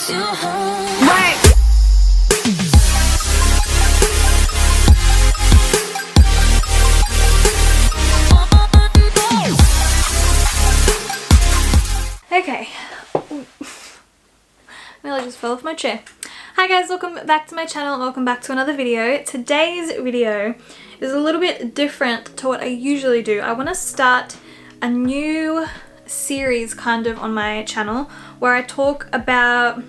takes you home. Right. Okay. Nearly just fell off my chair. Hi guys, welcome back to my channel and welcome back to another video. Today's video is a little bit different to what I usually do. I want to start a new series kind of on my channel where I talk about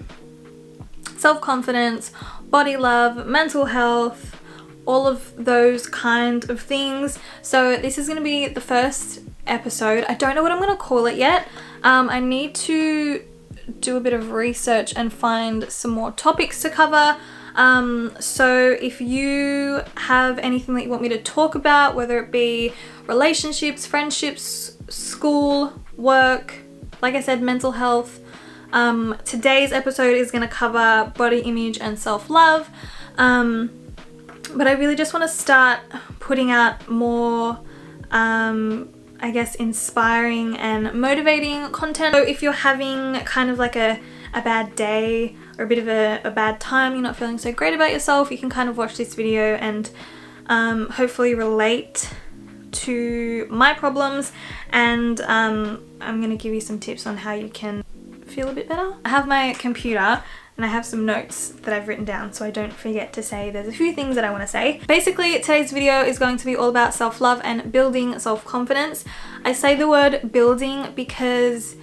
self-confidence, body love, mental health, all of those kind of things. So this is going to be the first episode. I don't know what I'm going to call it yet. I need to do a bit of research and find some more topics to cover. So if you have anything that you want me to talk about, whether it be relationships, friendships, school, work, like I said, mental health, today's episode is going to cover body image and self-love. But I really just want to start putting out more I guess inspiring and motivating content. So if you're having kind of like a bad day or a bit of a bad time, you're not feeling so great about yourself, you can kind of watch this video and hopefully relate to my problems, and I'm going to give you some tips on how you can feel a bit better. I have my computer and I have some notes that I've written down so I don't forget to say. There's a few things that I want to say. Basically, today's video is going to be all about self-love and building self-confidence. I say the word building because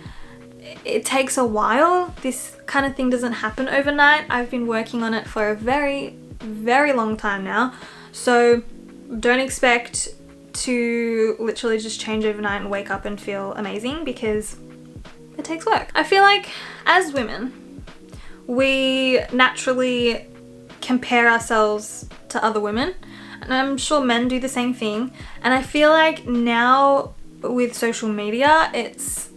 it takes a while. This kind of thing doesn't happen overnight. I've been working on it for a very, very long time now. So don't expect to literally just change overnight and wake up and feel amazing, because it takes work. I feel like as women, we naturally compare ourselves to other women, and I'm sure men do the same thing. And I feel like now with social media, it's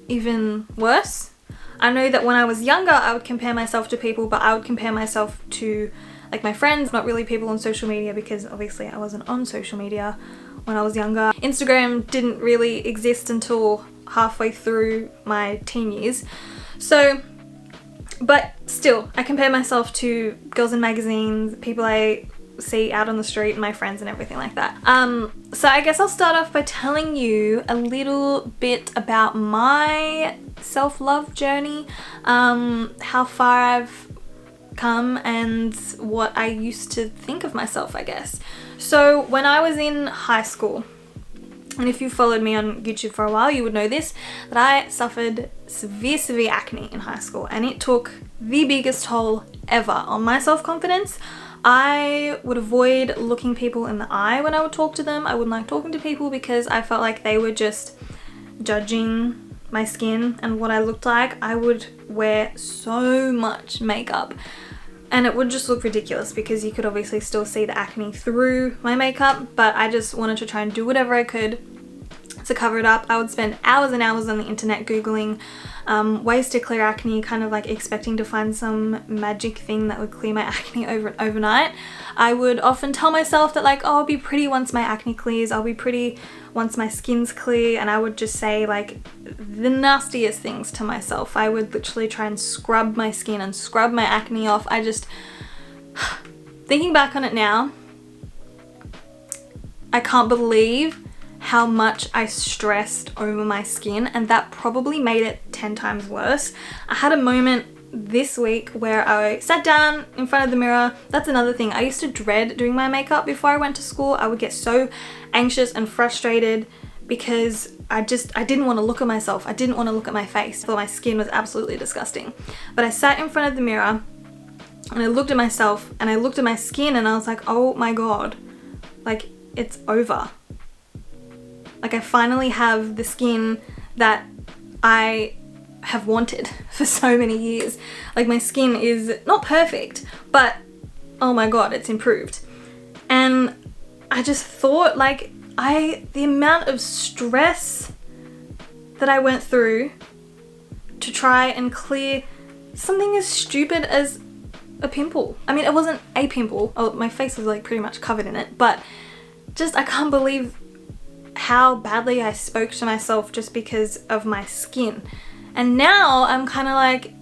even worse. I know that when I was younger, I would compare myself to people, but I would compare myself to like my friends, not really people on social media, because obviously I wasn't on social media when I was younger. Instagram didn't really exist until halfway through my teen years. So but still, I compare myself to girls in magazines, people I see out on the street, my friends and everything like that. So I guess I'll start off by telling you a little bit about my self-love journey, how far I've come and what I used to think of myself, I guess. So when I was in high school, and if you followed me on YouTube for a while, you would know this, that I suffered severe acne in high school, and it took the biggest toll ever on my self-confidence. I would avoid looking people in the eye when I would talk to them. I wouldn't like talking to people because I felt like they were just judging my skin and what I looked like. I would wear so much makeup and it would just look ridiculous because you could obviously still see the acne through my makeup, but I just wanted to try and do whatever I could to cover it up. I would spend hours and hours on the internet googling ways to clear acne, kind of like expecting to find some magic thing that would clear my acne overnight. I would often tell myself that like, oh, I'll be pretty once my acne clears, I'll be pretty once my skin's clear, and I would just say like the nastiest things to myself. I would literally try and scrub my skin and scrub my acne off. I just, thinking back on it now, I can't believe how much I stressed over my skin, and that probably made it 10 times worse. I had a moment this week where I sat down in front of the mirror. That's another thing. I used to dread doing my makeup before I went to school. I would get so anxious and frustrated because I didn't want to look at myself. I didn't want to look at my face. I thought my skin was absolutely disgusting. But I sat in front of the mirror and I looked at myself and I looked at my skin and I was like, oh my God, like it's over. Like I finally have the skin that I have wanted for so many years. Like my skin is not perfect, but oh my God, it's improved. And I just thought like the amount of stress that I went through to try and clear something as stupid as a pimple. I mean, it wasn't a pimple. Oh, my face was like pretty much covered in it, but just I can't believe how badly I spoke to myself just because of my skin. And now I'm kind of like,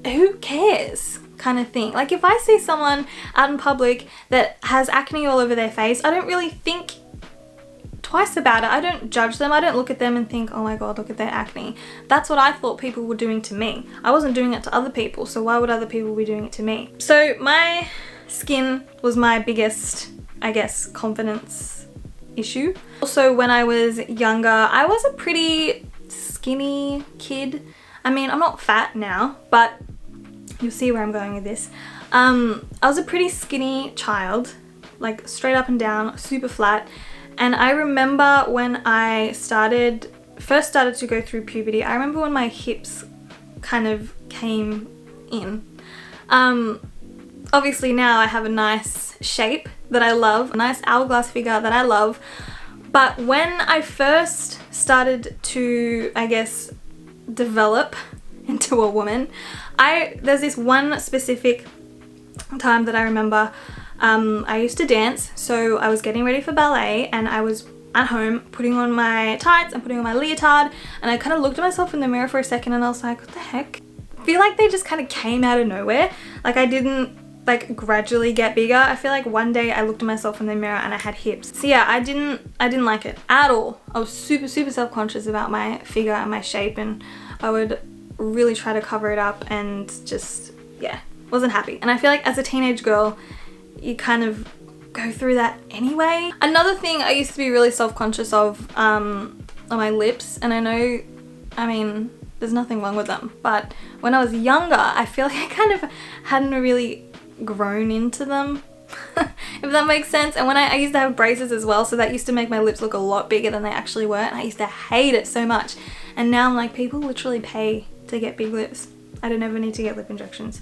who cares kind of thing. Like if I see someone out in public that has acne all over their face, I don't really think twice about it. I don't judge them. I don't look at them and think, oh my god, look at their acne. That's what I thought people were doing to me. I wasn't doing it to other people, so why would other people be doing it to me? So my skin was my biggest, I guess, confidence issue. Also, when I was younger, I was a pretty skinny kid. I mean, I'm not fat now, but you'll see where I'm going with this. I was a pretty skinny child, like straight up and down, super flat. And I remember when I first started to go through puberty, I remember when my hips kind of came in. Obviously now I have a nice shape that I love, a nice hourglass figure that I love. But when I first started to, I guess, develop into a woman, there's this one specific time that I remember. I used to dance, so I was getting ready for ballet and I was at home putting on my tights and putting on my leotard, and I kind of looked at myself in the mirror for a second and I was like, what the heck? I feel like they just kind of came out of nowhere. Like I didn't like gradually get bigger. I feel like one day I looked at myself in the mirror and I had hips. So yeah, I didn't like it at all. I was super self-conscious about my figure and my shape, and I would really try to cover it up and just, yeah, wasn't happy. And I feel like as a teenage girl, you kind of go through that anyway. Another thing I used to be really self-conscious of are my lips, and I mean, there's nothing wrong with them, but when I was younger, I feel like I kind of hadn't really grown into them, if that makes sense. And when I used to have braces as well, so that used to make my lips look a lot bigger than they actually were, and I used to hate it so much. And now I'm like, people literally pay to get big lips. I don't ever need to get lip injections.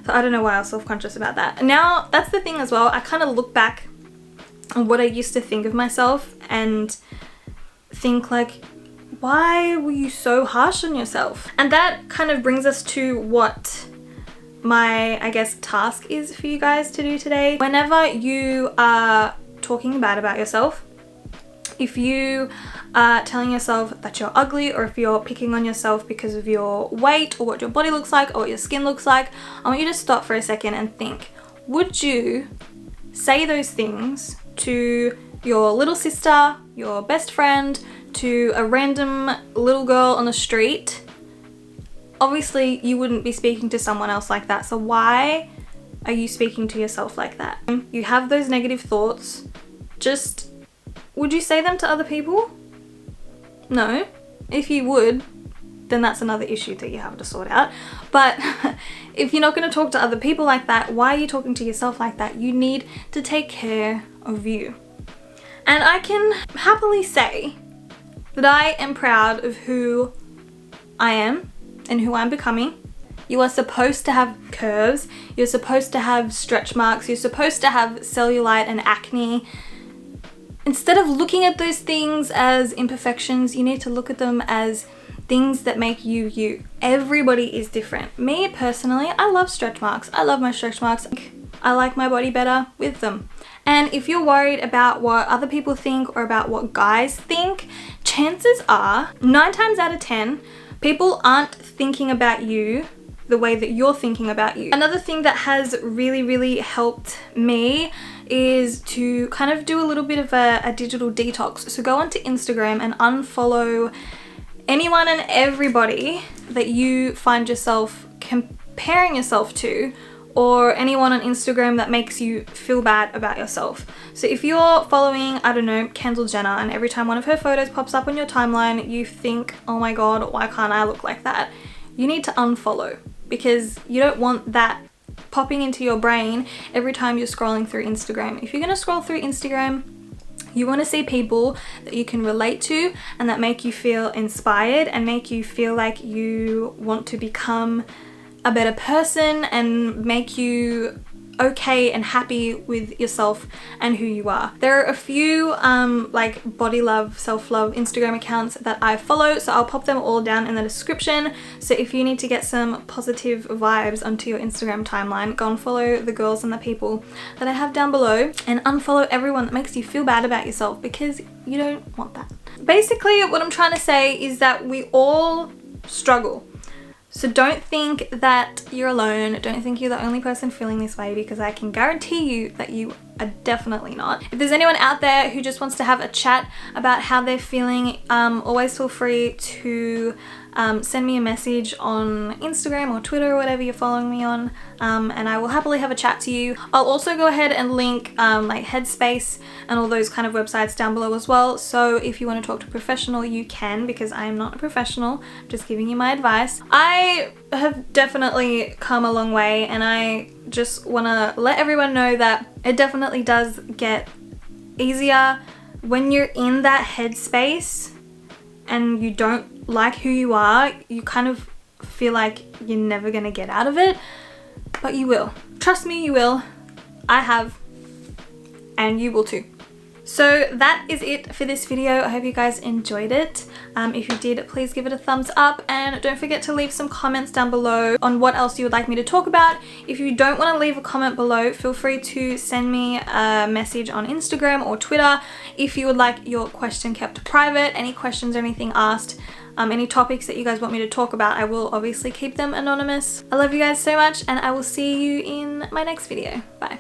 So I don't know why I was self-conscious about that. And now that's the thing as well. I kind of look back on what I used to think of myself and think like, why were you so harsh on yourself? And that kind of brings us to what my, I guess, task is for you guys to do today. Whenever you are talking bad about yourself, if you are telling yourself that you're ugly, or if you're picking on yourself because of your weight or what your body looks like or what your skin looks like, I want you to stop for a second and think, would you say those things to your little sister, your best friend, to a random little girl on the street? Obviously you wouldn't be speaking to someone else like that, so why are you speaking to yourself like that? You have those negative thoughts, just, would you say them to other people? No. If you would, then that's another issue that you have to sort out. But if you're not going to talk to other people like that, why are you talking to yourself like that? You need to take care of you. And I can happily say that I am proud of who I am and who I'm becoming. You are supposed to have curves, you're supposed to have stretch marks, you're supposed to have cellulite and acne. Instead of looking at those things as imperfections, you need to look at them as things that make you you. Everybody is different. Me personally, I love stretch marks. I love my stretch marks. I like my body better with them. And if you're worried about what other people think or about what guys think, chances are 9 times out of 10, people aren't thinking about you the way that you're thinking about you. Another thing that has really helped me is to kind of do a little bit of a digital detox. So go onto Instagram and unfollow anyone and everybody that you find yourself comparing yourself to, or anyone on Instagram that makes you feel bad about yourself. So if you're following, I don't know, Kendall Jenner, and every time one of her photos pops up on your timeline, you think, oh my god, why can't I look like that? You need to unfollow, because you don't want that popping into your brain every time you're scrolling through Instagram. If you're gonna scroll through Instagram, you want to see people that you can relate to and that make you feel inspired and make you feel like you want to become a better person and make you okay and happy with yourself and who you are. There are a few like body love, self-love Instagram accounts that I follow, so I'll pop them all down in the description. So if you need to get some positive vibes onto your Instagram timeline, go and follow the girls and the people that I have down below, and unfollow everyone that makes you feel bad about yourself, because you don't want that. Basically what I'm trying to say is that we all struggle. So don't think that you're alone. Don't think you're the only person feeling this way, because I can guarantee you that you are definitely not. If there's anyone out there who just wants to have a chat about how they're feeling, always feel free to send me a message on Instagram or Twitter or whatever you're following me on, and I will happily have a chat to you. I'll also go ahead and link like Headspace and all those kind of websites down below as well. So if you want to talk to a professional, you can, because I am not a professional. I'm just giving you my advice. I have definitely come a long way, and I just want to let everyone know that it definitely does get easier when you're in that headspace and you don't like who you are. You kind of feel like you're never gonna get out of it, but you will. Trust me, you will. I have, and you will too. So that is it for this video. I hope you guys enjoyed it. If you did, please give it a thumbs up, and don't forget to leave some comments down below on what else you would like me to talk about. If you don't want to leave a comment below, feel free to send me a message on Instagram or Twitter if you would like your question kept private. Any questions or anything asked, any topics that you guys want me to talk about, I will obviously keep them anonymous. I love you guys so much, and I will see you in my next video. Bye.